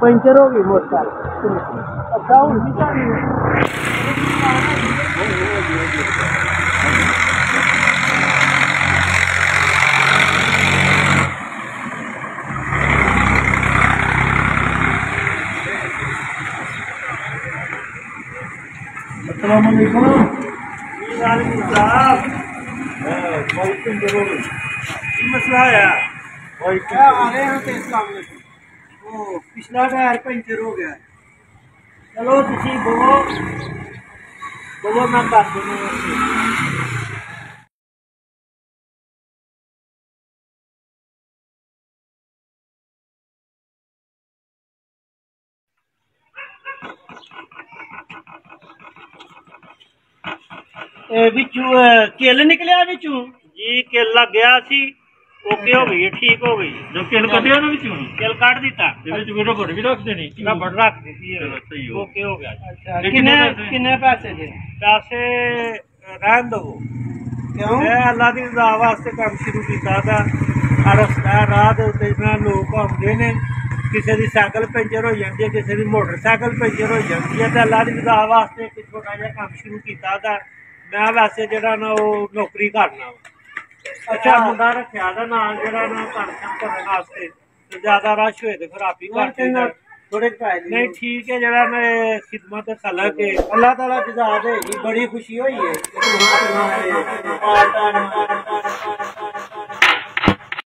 Puncture हो गई motorcycle. अच्छा हूँ नहीं मसला है क्या आ रहे हैं तो इस्लाम में वो पिछला टायर पंचर हो गया। चलो तुसी बोलो मैं कर दूंगा। किल निकलिया बिचू जी किल लग गया सी ओके हो गई ठीक हो गई जो किल कटिया ना विचों किल काट दिता रबड़ भी रख देनी रबड़ रख दी सही हो ओके हो गया। अच्छा किन्ने पैसे दे पैसे रहन दो क्यों मैं अल्लाह की रजा वास्ते काम शुरू किया था रस्ता राह के उत्ते इतना लोग आते ने किसी की साइकिल पंचर हो जाती है किसी की मोटरसाइकिल पंचर हो जाती है तो अल्लाह की रजा वास्ते एक छोटा जहा काम शुरू किया था। मैं वैसे जरा ना वो नौकरी करना अच्छा मुंडा रखा था नाल जरा ना करने वास्ते ज्यादा रश होए तो फिर आप ही कर थोड़े नहीं ठीक है जरा मैं खिदमत खलक है अल्लाह ताला जज़ा देगी बड़ी खुशी हुई है।